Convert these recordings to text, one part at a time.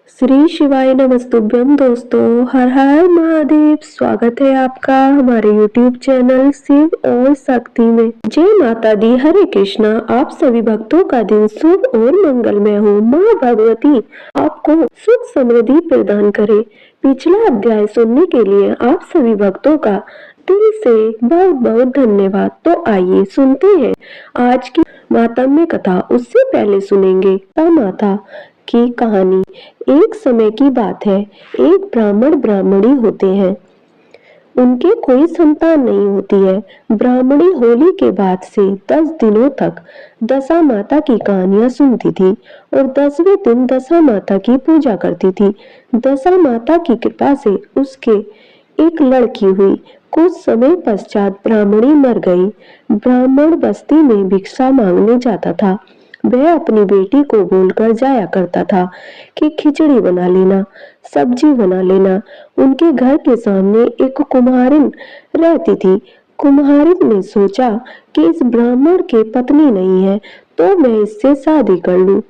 श्री शिवाय नमस्तुभ्यम दोस्तों, हर हर महादेव। स्वागत है आपका हमारे YouTube चैनल शिव और शक्ति में। जय माता दी, हरे कृष्णा। आप सभी भक्तों का दिन शुभ और मंगलमय हो। माँ भगवती आपको सुख समृद्धि प्रदान करे। पिछला अध्याय सुनने के लिए आप सभी भक्तों का दिल से बहुत बहुत धन्यवाद। तो आइए सुनते हैं आज की मातम्य कथा। उससे पहले सुनेंगे माता की कहानी। एक समय की बात है, एक ब्राह्मण ब्राह्मणी होते हैं। उनके कोई संतान नहीं होती है। ब्राह्मणी होली के बाद से 10 दिनों तक दशा माता की कहानियां सुनती थी और 10वें दिन दशा माता की पूजा करती थी। दशा माता की कृपा से उसके एक लड़की हुई। कुछ समय पश्चात ब्राह्मणी मर गई। ब्राह्मण बस्ती में भिक्षा मांगने जाता था। वह अपनी बेटी को बोलकर जाया करता था कि खिचड़ी बना लेना, सब्जी बना लेना। उनके घर के सामने एक कुम्हारिन रहती थी। कुम्हारिन ने सोचा कि इस ब्राह्मण के पत्नी नहीं है तो मैं इससे शादी कर लूं।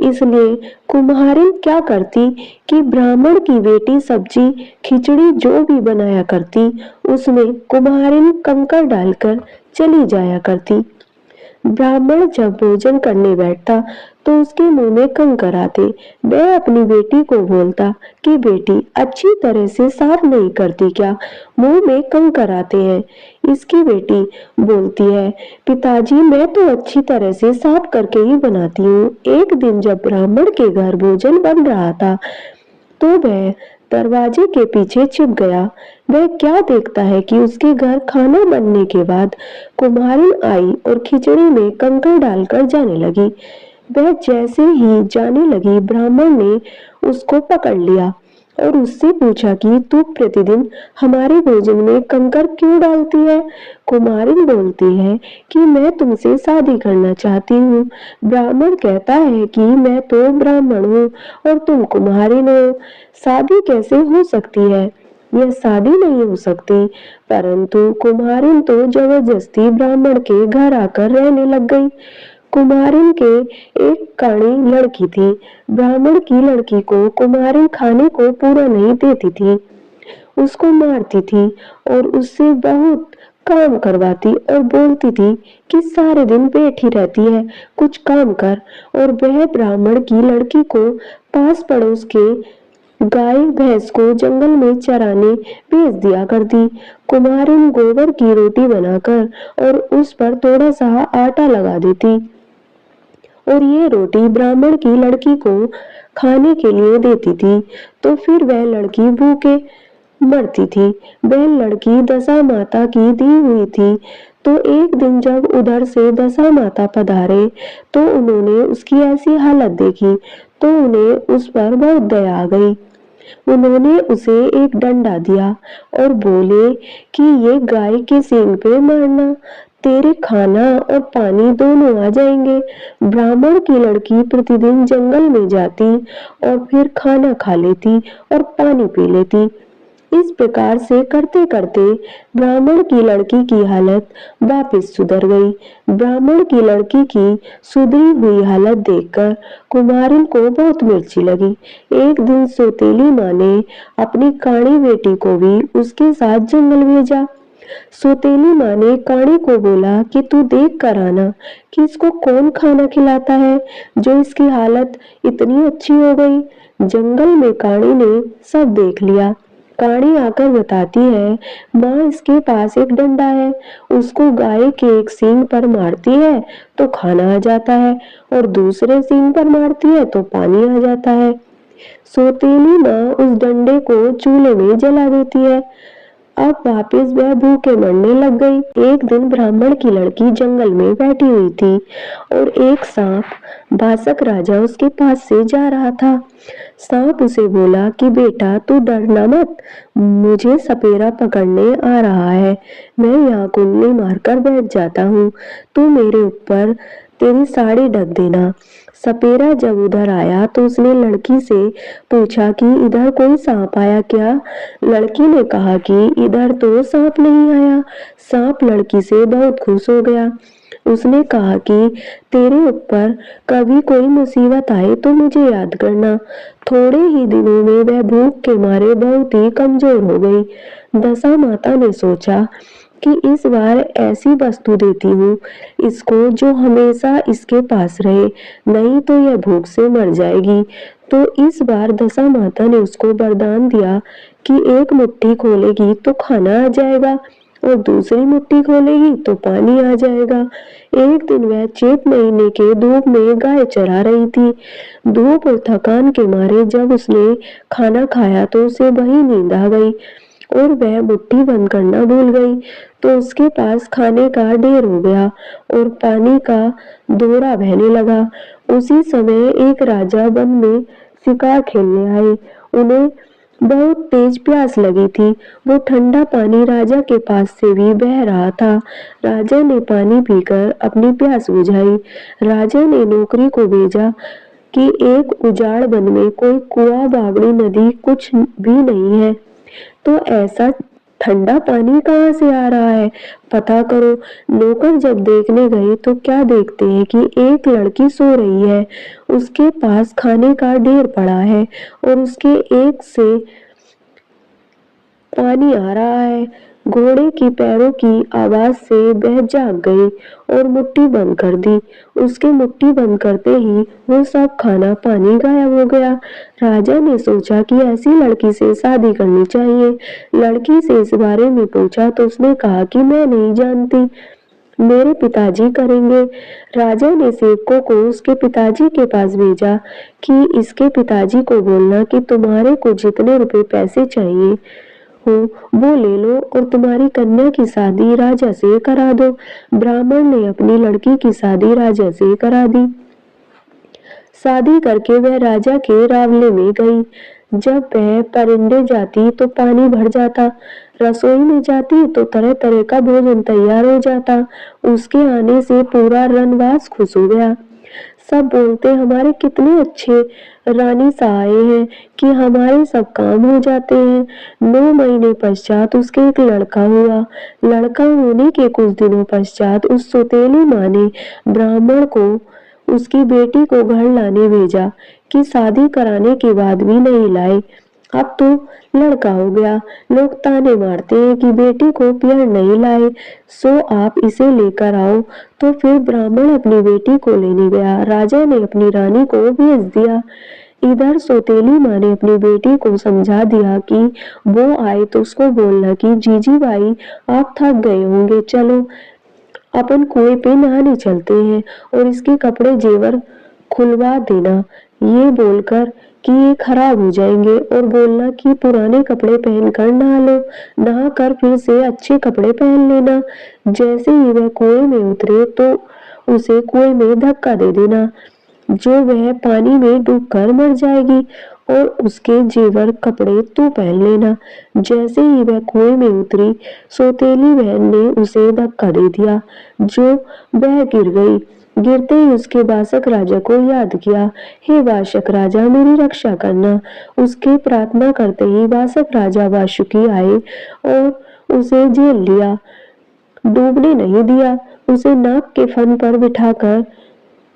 इसलिए कुम्हारिन क्या करती कि ब्राह्मण की बेटी सब्जी खिचड़ी जो भी बनाया करती उसमें कुम्हारिन कंकर डालकर चली जाया करती। ब्राह्मण जब भोजन करने बैठता तो उसके मुंह में कंकर आते। वह अपनी बेटी को बोलता कि बेटी अच्छी तरह से साफ नहीं करती क्या, मुंह में कंकर आते हैं। इसकी बेटी बोलती है, पिताजी मैं तो अच्छी तरह से साफ करके ही बनाती हूँ। एक दिन जब ब्राह्मण के घर भोजन बन रहा था तो वह दरवाजे के पीछे छिप गया। वह क्या देखता है कि उसके घर खाना बनने के बाद कुम्हारिन आई और खिचड़ी में कंकर डालकर जाने लगी। वह जैसे ही जाने लगी ब्राह्मण ने उसको पकड़ लिया और उससे पूछा कि तू प्रतिदिन हमारे भोजन में कंकर क्यों डालती है। कुमारिन बोलती है कि मैं तुमसे शादी करना चाहती हूँ। ब्राह्मण कहता है कि मैं तो ब्राह्मण हूँ और तुम कुम्हारिन हो, शादी कैसे हो सकती है। यह शादी नहीं हो सकती। परंतु कुम्हारिन तो जबरदस्ती ब्राह्मण के घर आकर रहने लग गई। कुम्हारिन के एक काणी लड़की थी। ब्राह्मण की लड़की को कुम्हारिन खाने को पूरा नहीं देती थी, उसको मारती थी और उससे बहुत काम करवाती और बोलती थी कि सारे दिन बैठी रहती है, कुछ काम कर। और वह ब्राह्मण की लड़की को पास पड़ोस के गाय भैंस को जंगल में चराने भेज दिया करती। कुम्हारिन गोबर की रोटी बनाकर और उस पर थोड़ा सा आटा लगा देती और ये रोटी ब्राह्मण की लड़की को खाने के लिए देती थी। तो फिर वह लड़की भूखे मरती थी। वह लड़की दशा माता की दी हुई थी। तो एक दिन जब उधर से दशा माता पधारे तो उन्होंने उसकी ऐसी हालत देखी तो उन्हें उस पर बहुत दया आ गई। उन्होंने उसे एक डंडा दिया और बोले कि ये गाय के सींग पे मारना, तेरे खाना और पानी दोनों आ जाएंगे। ब्राह्मण की लड़की प्रतिदिन जंगल में जाती और फिर खाना खा लेती और पानी पी लेती। इस प्रकार से करते करते ब्राह्मण की लड़की की हालत वापस सुधर गई। ब्राह्मण की लड़की की सुधरी हुई हालत देखकर कुमारिन को बहुत मिर्ची लगी। एक दिन सौतेली माँ ने अपनी काणी बेटी को भी उसके साथ जंगल भेजा। सौतेली माँ ने काणी को बोला कि तू देख कर आना कि इसको कौन खाना खिलाता है जो इसकी हालत इतनी अच्छी हो गई। जंगल में काणी ने सब देख लिया। काणी आकर बताती है, माँ इसके पास एक डंडा है, उसको गाय के एक सींग पर मारती है तो खाना आ जाता है और दूसरे सींग पर मारती है तो पानी आ जाता है। सौतेली माँ उस डंडे को चूल्हे में जला देती है। अब वापस वह भूखे मरने लग गई। एक दिन ब्राह्मण की लड़की जंगल में बैठी हुई थी और एक सांप भासक राजा उसके पास से जा रहा था। सांप उसे बोला कि बेटा तू डरना मत, मुझे सपेरा पकड़ने आ रहा है, मैं यहाँ कुंडली मारकर बैठ जाता हूँ, तू मेरे ऊपर तेरी साड़ी ढक देना। सपेरा जब उधर आया तो उसने लड़की से पूछा कि इधर कोई सांप आया क्या। लड़की ने कहा कि इधर तो सांप नहीं आया। सांप लड़की से बहुत खुश हो गया। उसने कहा कि तेरे ऊपर कभी कोई मुसीबत आए तो मुझे याद करना। थोड़े ही दिनों में वह भूख के मारे बहुत ही कमजोर हो गई। दशा माता ने सोचा कि इस बार ऐसी वस्तु देती हूँ इसको जो हमेशा इसके पास रहे, नहीं तो यह भूख से मर जाएगी। तो इस बार दशा माता ने उसको वरदान दिया कि एक मुट्ठी खोलेगी तो खाना आ जाएगा और दूसरी मुट्ठी खोलेगी तो पानी आ जाएगा। एक दिन वह चैत महीने के धूप में गाय चरा रही थी। धूप और थकान के मारे जब उसने खाना खाया तो उसे वही नींद आ गई और वह मुट्ठी बंद करना भूल गई। तो उसके पास खाने का ढेर हो गया और पानी का दौरा बहने लगा। उसी समय एक राजा वन में शिकार खेलने आए। उन्हें बहुत तेज प्यास लगी थी। वो ठंडा पानी राजा के पास से भी बह रहा था। राजा ने पानी पीकर अपनी प्यास बुझाई। राजा ने नौकरी को भेजा कि एक उजाड़ वन में कोई कुआं, बावड़ी, नदी कुछ भी नहीं है, तो ऐसा ठंडा पानी कहाँ से आ रहा है, पता करो। नौकर जब देखने गए तो क्या देखते हैं कि एक लड़की सो रही है। उसके पास खाने का ढेर पड़ा है और उसके एक से पानी आ रहा है। घोड़े की पैरों की आवाज से वह जाग गई और मुट्ठी बंद कर दी। उसके मुट्ठी बंद करते ही वो सब खाना पानी गायब हो गया। राजा ने सोचा कि ऐसी लड़की से शादी करनी चाहिए। लड़की से इस बारे में पूछा तो उसने कहा कि मैं नहीं जानती, मेरे पिताजी करेंगे। राजा ने सेवकों को उसके पिताजी के पास भेजा कि इसके पिताजी को बोलना कि तुम्हारे को जितने रुपए पैसे चाहिए हो वो ले लो और तुम्हारी कन्या की शादी राजा से करा दो। ब्राह्मण ने अपनी लड़की की शादी राजा से करा दी। शादी करके वह राजा के रावले में गई। जब वह परिंदे जाती तो पानी भर जाता, रसोई में जाती तो तरह तरह का भोजन तैयार हो जाता। उसके आने से पूरा रनवास खुश हो गया। सब बोलते हमारे कितने अच्छे रानी सहाय हैं कि हमारे सब काम हो जाते हैं। 9 महीने पश्चात उसके एक लड़का हुआ। लड़का होने के कुछ दिनों पश्चात उस सौतेली माँ ने ब्राह्मण को उसकी बेटी को घर लाने भेजा कि शादी कराने के बाद भी नहीं लाए। अब तो लड़का हो गया। लोग ताने मारते हैं कि बेटी को पियर नहीं लाए, सो आप इसे लेकर आओ। तो फिर ब्राह्मण अपनी बेटी को लेने गया। राजा ने अपनी रानी को भेज दिया। इधर सौतेली माँ ने अपनी बेटी को समझा दिया कि वो आए तो उसको बोलना कि जीजी भाई आप थक गए होंगे, चलो अपन कुएं पे नहाने चलते हैं और इसके कपड़े जेवर खुलवा देना। ये बोलकर कि ये खराब हो जाएंगे और बोलना कि पुराने कपड़े पहनकर नहा लो, नहा कर फिर से अच्छे कपड़े पहन लेना। जैसे ही वह कुएं में उतरे तो उसे कुएं में धक्का दे देना, जो वह पानी में डूबकर मर जाएगी और उसके जेवर कपड़े तू पहन लेना। जैसे ही वह कुएं में उतरी सौतेली बहन ने उसे धक्का दे दिया, जो वह गिर गई। गिरते ही उसके वासक राजा को याद किया, हे वासक राजा मेरी रक्षा करना। उसके प्रार्थना करते ही वासक राजा वासुकी आए और उसे झेल लिया, डूबने नहीं दिया। उसे नाग के फन पर बिठाकर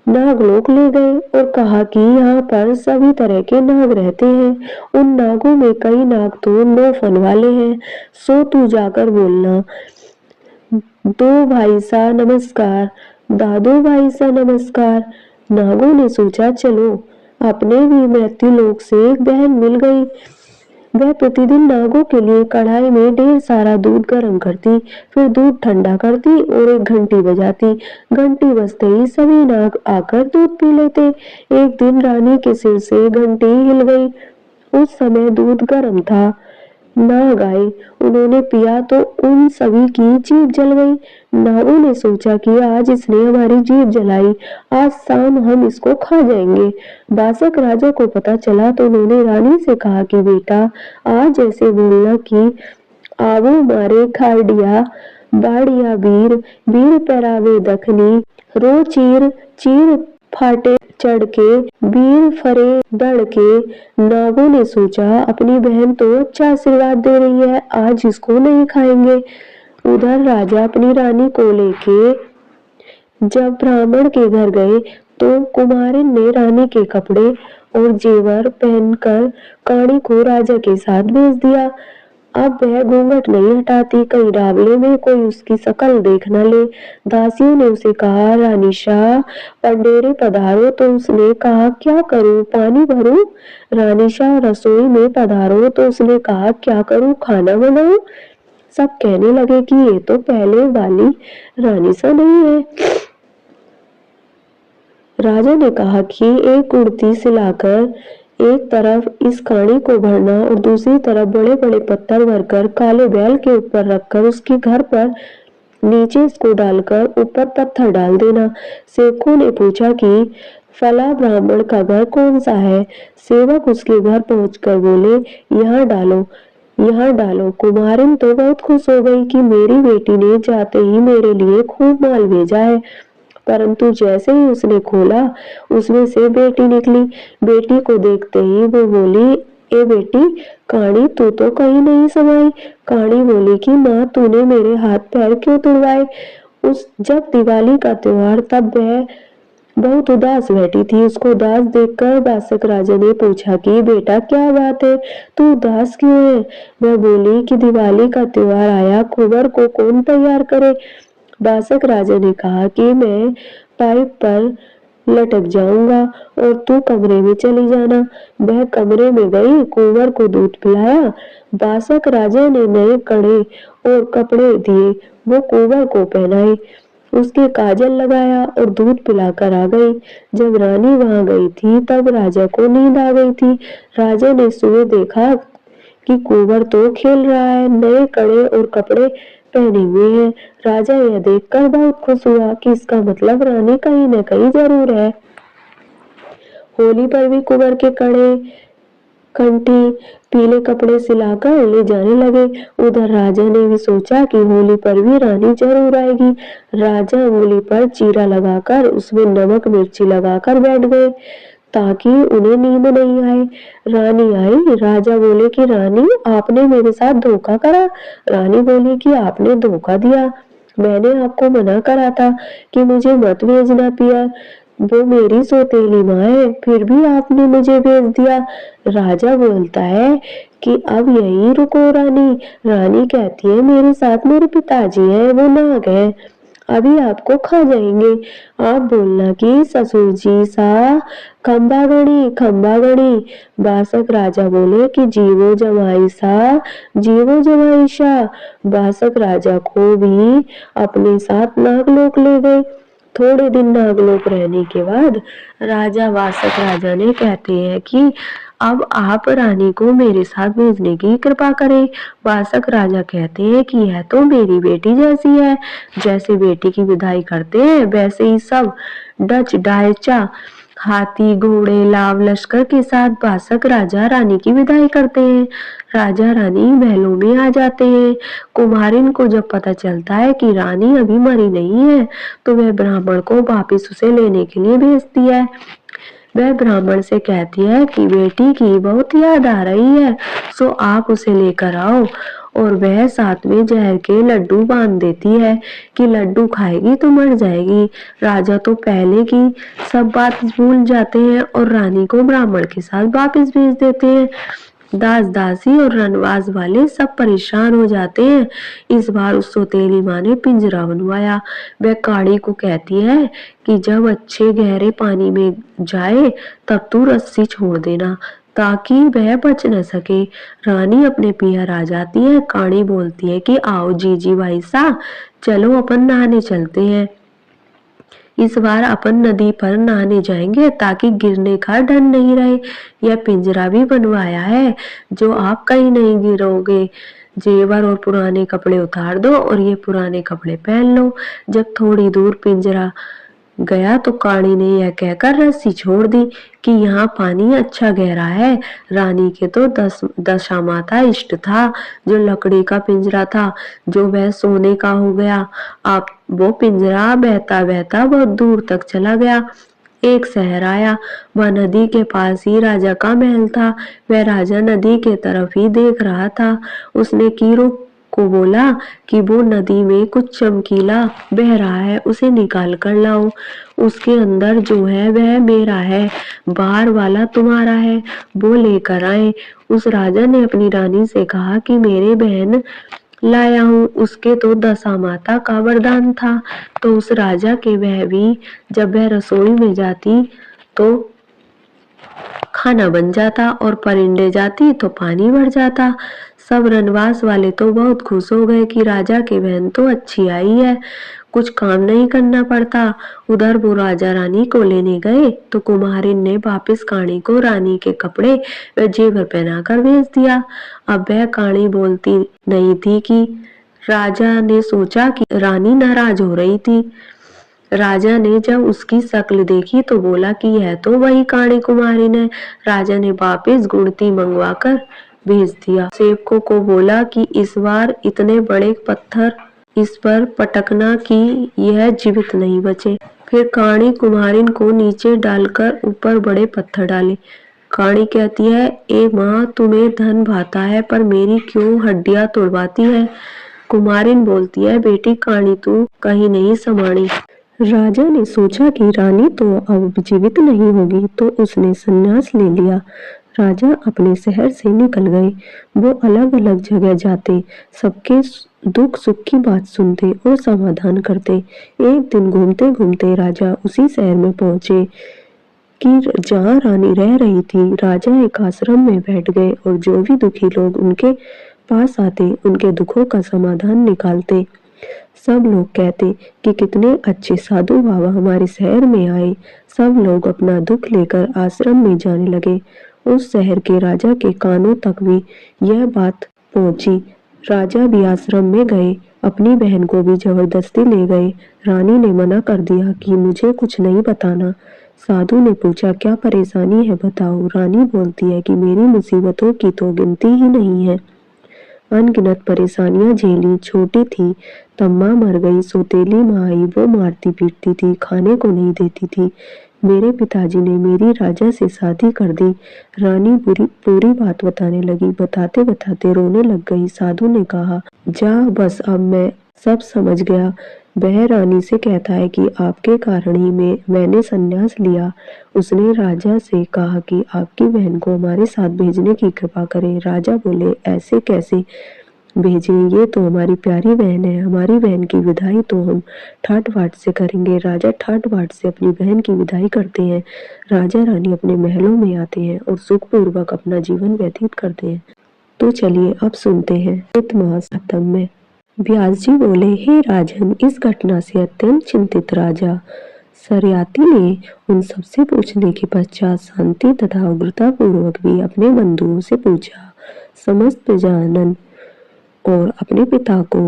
नागलोक ले गए और कहा कि यहाँ पर सभी तरह के नाग रहते हैं। उन नागों में कई नाग तो 9 फन वाले हैं, सो तू जाकर बोलना, दो भाई सा नमस्कार, दादो भाई सा नमस्कार। नागों ने सोचा चलो अपने भी मृत्यु लोक से एक बहन मिल गई। वह प्रतिदिन नागों के लिए कढ़ाई में ढेर सारा दूध गर्म करती, फिर दूध ठंडा करती और एक घंटी बजाती। घंटी बजते ही सभी नाग आकर दूध पी लेते। एक दिन रानी के सिर से घंटी हिल गई। उस समय दूध गर्म था। नाग आए, उन्होंने पिया तो उन सभी की जीभ जल गई। नागों ने सोचा कि आज इसने हमारी जीभ जलाई, आज शाम हम इसको खा जाएंगे। बासक राजा को पता चला तो उन्होंने रानी से कहा कि बेटा आज ऐसे बोलना कि आवो मारे खाड़िया बाड़िया वीर, वीर पैरावे दखनी, रो चीर चीर फाटे चढ़ के, वीर फरे दड़ के। नागों ने सोचा अपनी बहन तो अच्छा आशीर्वाद दे रही है, आज इसको नहीं खाएंगे। उधर राजा अपनी रानी को लेके जब ब्राह्मण के घर गए तो कुमारिन ने रानी के कपड़े और जेवर पहनकर काणी को राजा के साथ भेज दिया। अब वह घूंघट नहीं हटाती, कहीं रावले में कोई उसकी शकल देख न ले। दासियों ने उसे कहा, रानी शाह पंडेरे पधारो, तो उसने कहा, क्या करूं, पानी भरूं? रानी शाह रसोई में पधारो, तो उसने कहा, क्या करूं, खाना बनाऊं? सब कहने लगे कि ये तो पहले वाली रानी सा नहीं है। राजा ने कहा कि एक कुर्ती सिलाकर एक तरफ इस काणी को भरना और दूसरी तरफ बड़े बड़े पत्थर भरकर काले बैल के ऊपर रखकर उसके घर पर नीचे इसको डालकर ऊपर पत्थर डाल देना। सेवकों ने पूछा कि फला ब्राह्मण का घर कौन सा है? सेवक उसके घर पहुंचकर बोले, यहाँ डालो, यहाँ डालो। कुमारिन तो बहुत खुश हो गई कि मेरी बेटी ने जाते ही मेरे लिए खूब माल भेजा है। परंतु जैसे ही उसने खोला, उसमें से बेटी निकली। बेटी को देखते ही वो बोली, ए बेटी, काणी तू तो कहीं नहीं समाई। काणी बोली कि माँ, तूने मेरे हाथ पैर क्यों तुड़वाए? जब दिवाली का त्योहार, तब वह बहुत उदास बैठी थी। उसको उदास देखकर बासक राजा ने पूछा कि बेटा, क्या बात है, तू उदास क्यों है? वह बोली कि दिवाली का त्योहार आया, कुंवर को कौन तैयार करे? बासक राजा ने कहा कि मैं पाइप पर लटक जाऊंगा और तू कमरे में चली जाना। वह कमरे में गई, कुंवर को दूध पिलाया। बासक राजा ने नए कड़े और कपड़े दिए, वो कुंवर को पहनाए, उसके काजल लगाया और दूध पिलाकर आ गई। जब रानी वहां गई थी तब राजा को नींद आ गई थी। राजा ने सुबह देखा कि कुंवर तो खेल रहा है, नए कड़े और कपड़े पहने हुए हैं। राजा यह देखकर बहुत खुश हुआ कि इसका मतलब रानी कहीं न कहीं जरूर है। होली पर भी कुंवर के कड़े, कंठी, पीले कपड़े सिलाकर ले जाने लगे। उधर राजा ने भी सोचा कि होली पर भी रानी जरूर आएगी। राजा होली पर चीरा लगाकर उसमें नमक मिर्ची लगाकर बैठ गए ताकि उन्हें नींद नहीं आए। रानी आई। राजा बोले कि रानी, आपने मेरे साथ धोखा करा। रानी बोली कि आपने धोखा दिया, मैंने आपको मना करा था कि मुझे मत भेजना पिया, वो मेरी सौतेली माँ है, फिर भी आपने मुझे भेज दिया। राजा बोलता है कि अब यहीं रुको रानी। रानी कहती है, मेरे साथ मेरे पिताजी हैं, वो नाग हैं, अभी आपको खा जाएंगे। आप बोलना कि ससुर जी सा खंबागणी खंबागणी। बासक राजा बोले कि जीवो जमाई सा जीवो जमाई शाह। बासक राजा को भी अपने साथ नागलोक ले गए। थोड़े दिन नागलोक रहने के बाद राजा बासक राजा ने कहते हैं कि अब आप रानी को मेरे साथ भेजने की कृपा करें। बासक राजा कहते हैं कि यह तो मेरी बेटी जैसी है, जैसे बेटी की विदाई करते हैं वैसे ही सब डच डायचा हाथी घोड़े लाव लश्कर के साथ बासक राजा रानी की विदाई करते हैं। राजा रानी महलों में आ जाते हैं। कुमारिन को जब पता चलता है कि रानी अभी मरी नहीं है तो वह ब्राह्मण को वापिस उसे लेने के लिए भेजती है। वह ब्राह्मण से कहती है कि बेटी की बहुत याद आ रही है, सो आप उसे लेकर आओ, और वह साथ में जहर के लड्डू बांध देती है कि लड्डू खाएगी तो मर जाएगी। राजा तो पहले की सब बात भूल जाते हैं और रानी को ब्राह्मण के साथ वापस भेज देते हैं। दास दासी और रनवास वाले सब परेशान हो जाते हैं। इस बार उस सौतेली माँ ने पिंजरा बनवाया। वह काड़ी को कहती है कि जब अच्छे गहरे पानी में जाए तब तू रस्सी छोड़ देना ताकि वह बच न सके। रानी अपने पियर आ जाती है। काड़ी बोलती है कि आओ जीजी भाई साहब, चलो अपन नहाने चलते हैं। इस बार अपन नदी पर नहाने जाएंगे ताकि गिरने का डर नहीं रहे। यह पिंजरा भी बनवाया है जो आप कहीं नहीं गिरोगे। जेवर और पुराने कपड़े उतार दो और ये पुराने कपड़े पहन लो। जब थोड़ी दूर पिंजरा गया तो काड़ी ने यह कहकर रस्सी छोड़ दी कि यहाँ पानी अच्छा गहरा है। रानी के तो दशा माता इष्ट था जो लकड़ी का पिंजरा था, जो वह सोने का हो गया। अब वो पिंजरा बहता बहता बहुत दूर तक चला गया। एक शहर आया, वह नदी के पास ही राजा का महल था। वह राजा नदी के तरफ ही देख रहा था। उसने कीरों को बोला कि वो नदी में कुछ चमकीला बह रहा है, उसे निकाल कर लाओ। उसके अंदर जो है वह मेरा है, बाहर वाला तुम्हारा है, वो लेकर आए। उस राजा ने अपनी रानी से कहा कि मेरे बहन लाया हूँ। उसके तो दशा माता का वरदान था। तो उस राजा के वह भी जब वह रसोई में जाती तो खाना बन जाता और परिंदे जाती तो पानी भर जाता। सब रनवास वाले तो बहुत खुश हो गए कि राजा की बहन तो अच्छी आई है, कुछ काम नहीं करना पड़ता। उधर वो राजा रानी को लेने गए तो कुम्हारिन ने वापस काणी को रानी के कपड़े व जेवर पहनाकर भेज दिया। अब वह काणी बोलती नहीं थी कि राजा ने सोचा कि रानी नाराज हो रही थी। राजा ने जब उसकी शक्ल देखी तो बोला कि यह तो वही काणी कुमारी है। राजा ने वापस गुड़ती मंगवाकर भेज दिया। सेवकों को बोला कि इस बार इतने बड़े पत्थर इस पर पटकना कि यह जीवित नहीं बचे। फिर काणी कुमारिन को नीचे डालकर ऊपर बड़े पत्थर डाले। काणी कहती है, ए माँ, तुम्हें धन भाता है पर मेरी क्यों हड्डियां तोड़वाती है। कुमारिन बोलती है, बेटी काणी तू कहीं नहीं समानी। राजा ने सोचा कि रानी तो अब जीवित नहीं होगी तो उसने संन्यास ले लिया। राजा अपने शहर से निकल गए। वो अलग अलग जगह जाते, सबके दुख सुख की बात सुनते और समाधान करते। एक दिन घूमते घूमते राजा उसी शहर में पहुंचे कि जहाँ रानी रह रही थी। राजा एक आश्रम में बैठ गए और जो भी दुखी लोग उनके पास आते उनके दुखों का समाधान निकालते। सब लोग कहते कि कितने अच्छे साधु बाबा हमारे शहर में आए। सब लोग अपना दुख लेकर आश्रम में जाने लगे। उस शहर के राजा के कानों तक भी यह बात पहुंची। राजा भी आश्रम में गए, अपनी बहन को भी जबरदस्ती ले गए। रानी ने मना कर दिया कि मुझे कुछ नहीं बताना। साधु ने पूछा, क्या परेशानी है बताओ। रानी बोलती है कि मेरी मुसीबतों की तो गिनती ही नहीं है, अनगिनत परेशानियां झेली। छोटी थी तब माँ मर गई, सौतेली माँ आई, वो मारती पीटती थी, खाने को नहीं देती थी। मेरे पिताजी ने मेरी राजा से शादी कर दी। रानी पूरी बात बताने लगी। बताते बताते रोने लग गई। साधु ने कहा, जा बस, अब मैं सब समझ गया। वह रानी से कहता है कि आपके कारण ही मैंने संन्यास लिया। उसने राजा से कहा कि आपकी बहन को हमारे साथ भेजने की कृपा करें। राजा बोले, ऐसे कैसे भेजें, ये तो हमारी प्यारी बहन है। हमारी बहन की विदाई तो हम ठाट बाट से करेंगे। राजा ठाट बाट से अपनी बहन की विदाई करते हैं। राजा रानी अपने महलों में आते हैं और सुखपूर्वक अपना जीवन व्यतीत करते हैं। तो चलिए अब सुनते हैं चैत मास खत्म में। व्यास जी बोले, हे राजन, इस घटना से अत्यंत चिंतित राजा सरियाती ने उन सबसे पूछने के पश्चात शांति तथा उग्रता पूर्वक भी अपने बंधुओं से पूछा। समस्त प्रजाजन और अपने पिता को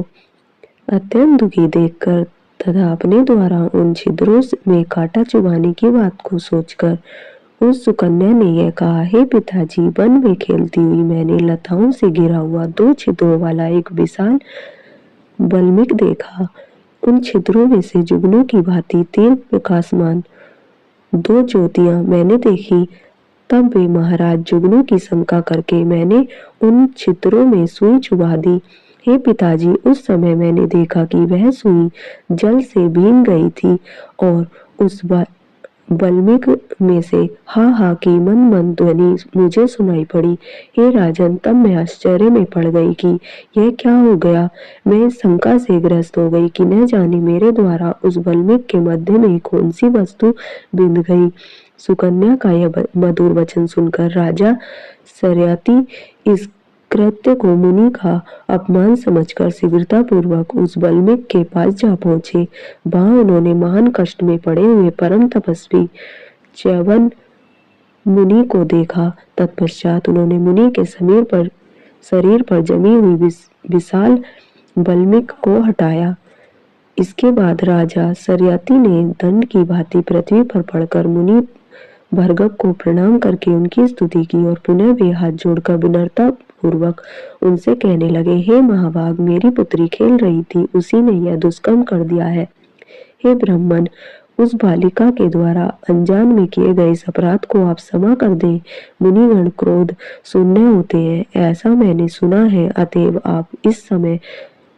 अत्यंत दुखी देखकर तथा अपने द्वारा उन छिद्रों में कांटा चुभाने की बात को सोचकर उस सुकन्या ने यह कहा, हे पिताजी, वन में खेलती हुई मैंने लताओं से घिरा हुआ 2 छिद्रों वाला एक विशाल बल्मिक देखा। उन छिद्रों में से जुगनू की भांति तीव्र प्रकाशमान 2 ज्योतियां मैंने देखी। तब वे महाराज जुगनू की शंका करके मैंने उन छिद्रों में सुई चुभा दी। हे पिताजी, उस समय मैंने देखा कि वह सुई जल से भीग गई थी और उस बल्मिक में से हा हा की मन मन ध्वनि मुझे सुनाई पड़ी। हे राजन, तब मैं आश्चर्य में पड़ गई कि यह क्या हो गया। मैं शंका से ग्रस्त हो गई कि न जाने मेरे द्वारा उस बल्मिक के मध्य में कौन सी वस्तु बिंद गई। सुकन्या का यह मधुर वचन सुनकर राजा सरियाती इस कृत्य को मुनि का अपमान समझकर शीघ्रता पूर्वक उस बल्मिक के पास जा पहुंचे। वहां उन्होंने महान कष्ट में पड़े हुए परम तपस्वी च्यवन मुनि को देखा। तत्पश्चात उन्होंने मुनि के शरीर पर जमी हुई विशाल बल्मिक को हटाया। इसके बाद राजा सरियाती ने दंड की भांति पृथ्वी पर पड़कर मुनि भर्गव को प्रणाम करके उनकी स्तुति की और पुनः वे हाथ जोड़कर विनम्रता पूर्वक उनसे कहने लगे, हे महाभाग, मेरी पुत्री खेल रही थी, उसी ने यह दुष्कर्म कर दिया है। हे ब्राह्मण, उस बालिका के द्वारा अनजान में किए गए इस अपराध को आप क्षमा कर दें। मुनिगण क्रोध शून्य होते हैं, ऐसा मैंने सुना है, अतएव आप इस समय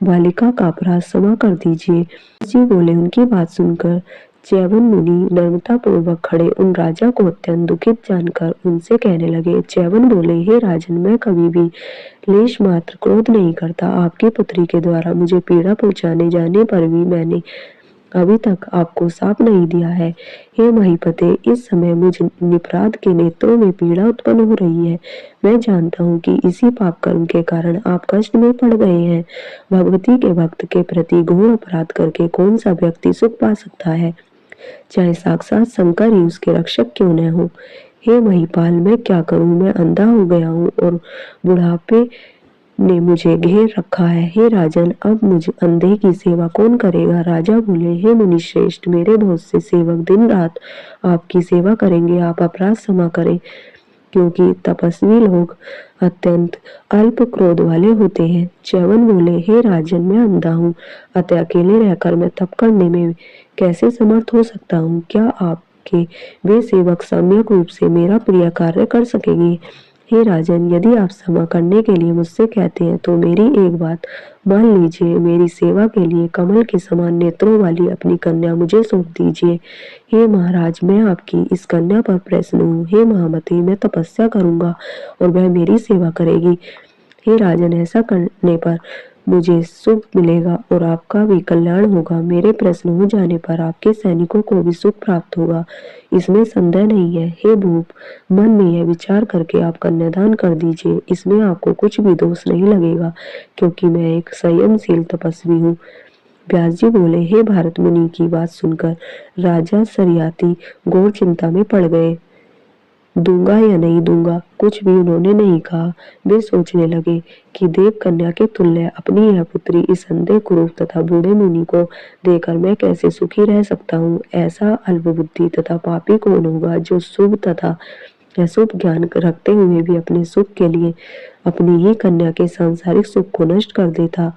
बालिका का अपराध क्षमा कर दीजिए। जी बोले। उनकी बात सुनकर च्यवन मुनि नम्रता पूर्वक खड़े उन राजा को अत्यंत दुखित जानकर उनसे कहने लगे। च्यवन बोले, हे राजन, मैं कभी भी लेश मात्र क्रोध नहीं करता। आपकी पुत्री के द्वारा मुझे पीड़ा पहुंचाने जाने पर भी मैंने अभी तक आपको साप नहीं दिया है। हे महीपते, इस समय मुझ निपराध के नेत्रों में पीड़ा उत्पन्न हो रही है। मैं जानता हूँ कि इसी पाप कर्म के कारण आप कष्ट में पड़ गए हैं। भगवती के भक्त के प्रति घोर अपराध करके कौन सा व्यक्ति सुख पा सकता है, चाहे साक्षात शंकर ही उसके रक्षक क्यों न हो। हे महिपाल, मैं क्या करूं? मैं अंधा हो गया हूँ और बुढ़ापे ने मुझे घेर रखा है। हे राजन, अब मुझ अंधे की सेवा कौन करेगा? राजा बोले, हे मुनि श्रेष्ठ, मेरे बहुत से सेवक दिन रात आपकी सेवा करेंगे। आप अपराध क्षमा करें, क्योंकि तपस्वी लोग अत्यंत अल्प क्रोध वाले होते हैं। च्यवन बोले, हे राजन, मैं अंधा हूँ, अतः अकेले रहकर मैं तप करने में कैसे समर्थ हो सकता हूँ? क्या आपके वे सेवक सम्यक रूप से मेरा प्रिय कार्य कर सकेंगे? हे राजन, यदि आप क्षमा करने के लिए मुझसे कहते हैं तो मेरी एक बात मान लीजिए। मेरी सेवा के लिए कमल के समान नेत्रों वाली अपनी कन्या मुझे सौंप दीजिए। हे महाराज, मैं आपकी इस कन्या पर प्रसन्न हूँ। हे महामती, मैं तपस्या करूंगा और वह मेरी सेवा करेगी। हे राजन, ऐसा करने पर मुझे सुख मिलेगा और आपका भी कल्याण होगा। मेरे प्रश्न हो जाने पर आपके सैनिकों को भी सुख प्राप्त होगा, इसमें संदेह नहीं है। हे भूप, मन में यह विचार करके आप कन्यादान कर दीजिए। इसमें आपको कुछ भी दोष नहीं लगेगा, क्योंकि मैं एक संयमशील तपस्वी हूँ। व्यास जी बोले, हे भारत मुनि की बात सुनकर राजा सरियाती घोर चिंता में पड़ गए। दूंगा या नहीं दूंगा, कुछ भी उन्होंने नहीं कहा। वे सोचने लगे कि देव कन्या के तुल्य अपनी यह पुत्री इस अंधे कुरूप तथा बूढ़े मुनि को देकर मैं कैसे सुखी रह सकता हूँ। ऐसा अल्पबुद्धि तथा पापी कौन होगा जो शुभ तथा अशुभ ज्ञान रखते हुए भी अपने सुख के लिए अपनी ही कन्या के सांसारिक सुख को नष्ट कर देता।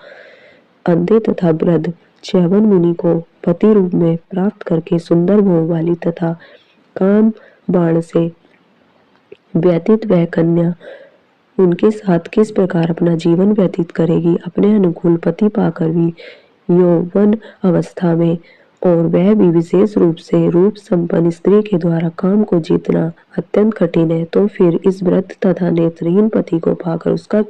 अंधे तथा वृद्ध च्यवन मुनि को पति रूप में प्राप्त करके सुंदर भोग वाली तथा काम बाण से व्यतीत वह कन्या उनके साथ किस प्रकार अपना जीवन व्यतीत करेगी। अपने अनुकूल पति पाकर भी यौवन अवस्था में, और वह भी विशेष रूप से रूप संपन्न स्त्री के द्वारा काम को जीतना अत्यंत कठिन है, तो फिर इस वृद्ध तथा नेत्रहीन पति को पाकर उसका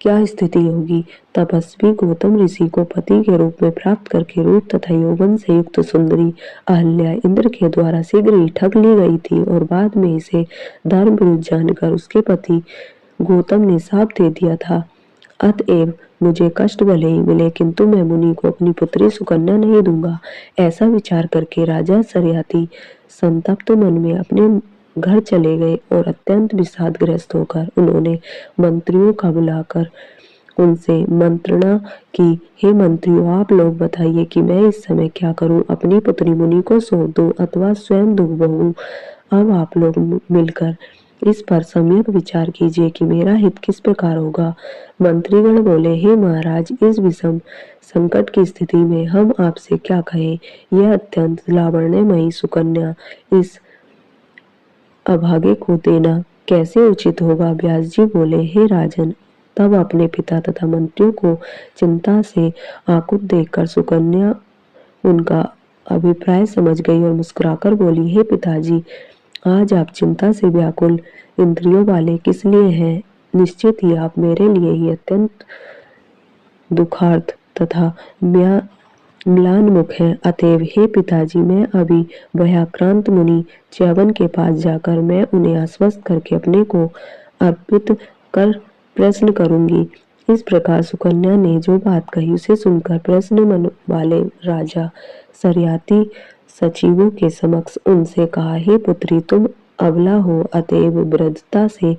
क्या स्थिति होगी। तपस्वी गौतम ऋषि को पति के रूप में प्राप्त करके रूप तथा यौवन से युक्त सुंदरी अहल्या इंद्र के द्वारा शीघ्र ही ठग ली गई थी, और बाद में इसे धर्म विरुद्ध जानकर उसके पति गौतम ने शाप दे दिया था। अतएव मुझे कष्ट भले ही मिले, किंतु मैं मुनि को अपनी पुत्री सुकन्या नहीं दूंगा। ऐसा विचार करके राजा सरियाती संतप्त मन में अपने घर चले गए और अत्यंत विषादग्रस्त होकर उन्होंने मंत्रियों का बुलाकर उनसे मंत्रणा की। हे मंत्रियों, आप लोग बताइए कि मैं इस समय क्या करूं? अपनी पुत्री मुनि को सौंप दूं अथवा स्वयं दुख भोगूं? अब आप लोग मिलकर इस पर सम्यक विचार कीजिए कि मेरा हित किस प्रकार होगा। मंत्रीगण बोले, हे महाराज, इस विषम संकट की स्थिति में हम आपसे क्या कहें। यह अत्यंत लावण्यमयी सुकन्या इस अभागे को देना कैसे उचित होगा। व्यास जी बोले, हे राजन, तब अपने पिता तथा मंत्रियों को चिंता से आकुल देखकर सुकन्या उनका अभिप्राय समझ गई और मुस्कुराकर बोली, हे पिताजी, आज आप चिंता से व्याकुल इंद्रियों वाले किस लिए हैं? निश्चित ही आप मेरे लिए ही अत्यंत दुखार्थ तथा म्लानमुख है। अतएव हे पिताजी, मैं अभी भयाक्रांत मुनि च्यवन के पास जाकर मैं उन्हें आश्वस्त करके अपने को अर्पित कर प्रश्न करूंगी। इस प्रकार सुकन्या ने जो बात कही उसे सुनकर प्रश्न मन वाले राजा सरियाती सचिवों के समक्ष उनसे कहा, हे पुत्री, तुम अबला हो, अतएव वृद्धता से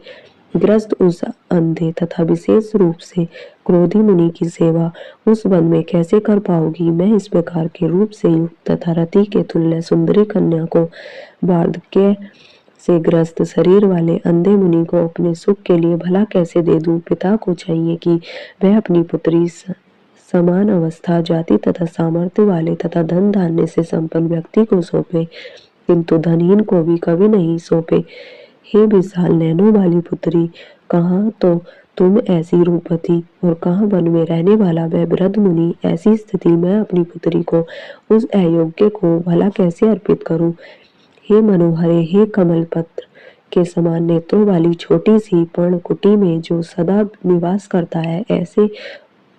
ग्रस्त उस अंधे तथा विशेष रूप से क्रोधी मुनि की सेवा उस वन में कैसे कर पाओगी। मैं इस प्रकार के रूप से युक्त तथा रति के तुल्य सुंदरी कन्या को वार्धक्य से ग्रस्त शरीर वाले अंधे मुनि को अपने सुख के लिए भला कैसे दे दूं। पिता को चाहिए कि वह अपनी पुत्री समान अवस्था, जाति तथा सामर्थ्य वाले तथा धन धान्य से संपन्न व्यक्ति को सौंपे, किंतु धनहीन को भी कभी नहीं सौंपे। हे विशाल नैनों वाली पुत्री, कहाँ तो तुम ऐसी रूपवती और कहाँ वन में रहने वाला वह वृद्ध मुनि। ऐसी स्थिति में अपनी पुत्री को उस अयोग्य को भला कैसे अर्पित करूं। हे मनोहरे, हे कमल पत्र के समान नेत्रों वाली छोटी सी पर्णकुटी में जो सदा निवास करता है, ऐसे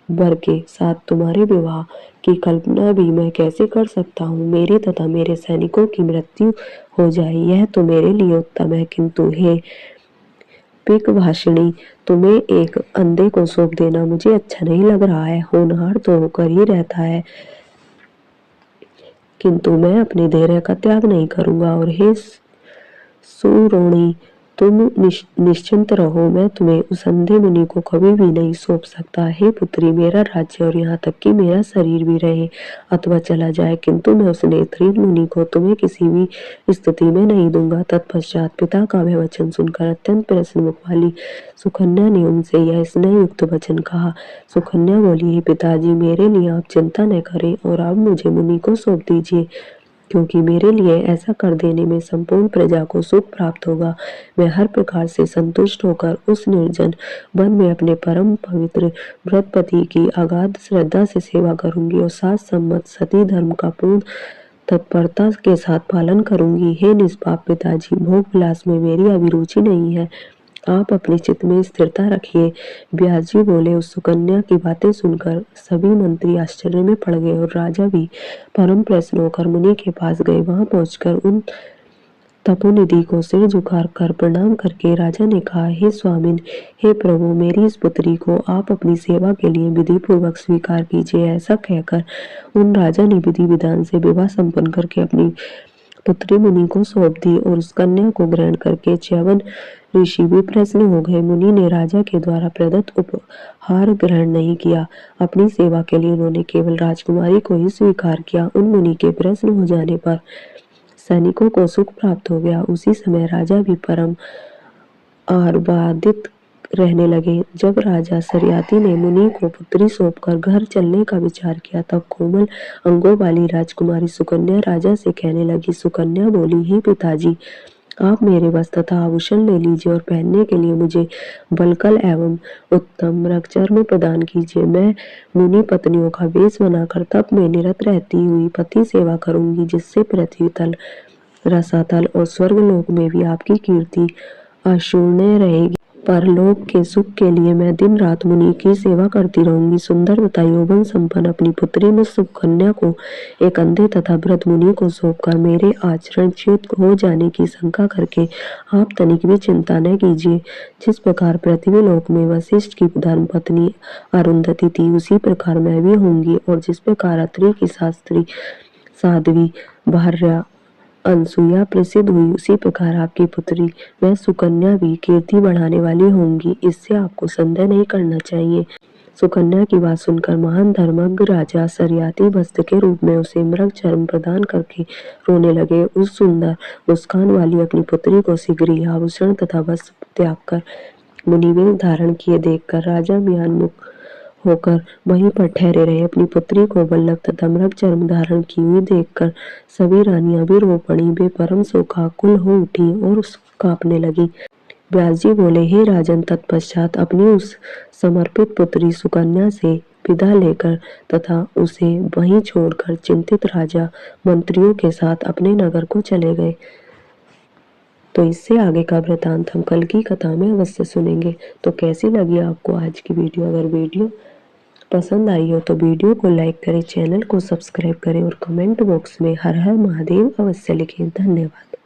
वर के साथ तुम्हारे विवाह की कल्पना भी मैं कैसे कर सकता हूँ। मेरी तथा मेरे सैनिकों की मृत्यु हो जाए यह तो मेरे लिए उत्तम है, किंतु हे पिकभाषिणी, तुम्हें एक अंधे को सौंप देना मुझे अच्छा नहीं लग रहा है। होनहार तो होकर ही रहता है, किंतु मैं अपने धैर्य का त्याग नहीं करूंगा। और हे सुरोणी, तुम निश्चिंत रहो, मैं तुम्हें उस अंधे मुनि को कभी भी नहीं सौंप सकता। हे पुत्री, मेरा राज्य और यहाँ तक कि मेरा शरीर भी रहे अथवा चला जाए, किंतु मैं उस नेत्रहीन मुनि को तुम्हें किसी भी स्थिति में नहीं दूंगा। तत्पश्चात पिता का वह वचन सुनकर अत्यंत प्रसन्न मुख वाली सुकन्या ने उनसे यह स्नेह युक्त वचन कहा। सुकन्या बोली, हे पिताजी, मेरे लिए आप चिंता न करें और आप मुझे मुनि को सौंप दीजिए, क्योंकि मेरे लिए ऐसा कर देने में संपूर्ण प्रजा को सुख प्राप्त होगा। मैं हर प्रकार से संतुष्ट होकर उस निर्जन वन में अपने परम पवित्र व्रतपति की अगाध श्रद्धा से सेवा करूंगी और 7 सम्मत सती धर्म का पूर्ण तत्परता के साथ पालन करूंगी। हे निष्पाप पिताजी, भोग विलास में मेरी अभिरुचि नहीं है, आप अपने चित्त में स्थिरता रखिए। व्यास जी बोले। उस सुकन्या की बातें सुनकर सभी मंत्री आश्चर्य में पड़ गए और राजा भी परम प्रसन्न होकर मुनि के पास गए। वहां पहुंचकर उन तपोनिधि को सिर झुकाकर प्रणाम करके राजा ने कहा, हे स्वामिन, हे प्रभु, मेरी इस पुत्री को आप अपनी सेवा के लिए विधि पूर्वक स्वीकार कीजिए। ऐसा कहकर उन राजा ने विधि विधान से विवाह संपन्न करके अपनी पुत्री मुनि को सौंप दी और उस कन्या को ग्रहण करके च्यवन ऋषि भी प्रसन्न हो गए। मुनि ने राजा के द्वारा प्रदत्त उपहार ग्रहण नहीं किया। अपनी सेवा के लिए उन्होंने केवल राजकुमारी को ही स्वीकार किया। उन मुनि के प्रसन्न हो जाने पर सैनिकों को सुख प्राप्त हो गया। उसी समय राजा भी परम आह्लादित रहने लगे। जब राजा सरियाती ने मुनि को पुत्री सौंपकर घर चलने का विचार किया, तब कोमल अंगों वाली राजकुमारी सुकन्या राजा से कहने लगी। सुकन्या बोली, हे पिताजी, आप मेरे वस्त्र तथा आभूषण ले लीजिए और पहनने के लिए मुझे बलकल एवं उत्तम मृगचर्म प्रदान कीजिए। मैं मुनि पत्नियों का वेश बनाकर तप में निरत रहती हुई पति सेवा करूंगी, जिससे पृथ्वी तल, रसातल और स्वर्गलोक में भी आपकी कीर्ति अक्षुण्ण रहेगी। परलोक के सुख के लिए मैं दिन रात मुनि की सेवा करती रहूंगी। सुंदर तथा यौवन संपन्न अपनी पुत्री में सुकन्या को एक अंधे तथा वृद्ध मुनि को सौंपकर मेरे आचरणच्युत हो जाने की शंका करके आप तनिक भी चिंता न कीजिए। जिस प्रकार पृथ्वी लोक में वशिष्ठ की धर्म पत्नी अरुंधति थी, उसी प्रकार मैं भी होंगी। और जिस प्रकार अत्रि की शास्त्री साध्वी भार्या अनसुईया प्रसिद्ध हुई, उसी प्रकार आपकी पुत्री वह सुकन्या भी कीर्ति बढ़ाने वाली होंगी। इससे आपको संदेह नहीं करना चाहिए। सुकन्या की बात सुनकर महान धर्मज्ञ राजा सरियाती वस्त्र के रूप में उसे मृग चर्म प्रदान करके रोने लगे। उस सुंदर मुस्कान वाली अपनी पुत्री को शीघ्र ही आभूषण तथा वस्त्र त्याग कर मुनिवेश धारण किए देखकर राजा म्यानमुख होकर वहीं पर ठहरे रहे। अपनी पुत्री को वल्लभ तथा मृग चर्म धारण की हुई देखकर सभी रानियां भी रो पड़ी। वे परम शोकाकुल हो उठी और कांपने लगी। व्यास जी बोले, हे राजन, तत्पश्चात अपनी उस समर्पित पुत्री सुकन्या से विदा लेकर तथा उसे वहीं छोड़कर चिंतित राजा मंत्रियों के साथ अपने नगर को चले गए। तो इससे आगे का वृतांत हम कल की कथा में अवश्य सुनेंगे। तो कैसी लगी आपको आज की वीडियो? अगर वीडियो पसंद आई हो तो वीडियो को लाइक करें, चैनल को सब्सक्राइब करें और कमेंट बॉक्स में हर हर महादेव अवश्य लिखें। धन्यवाद।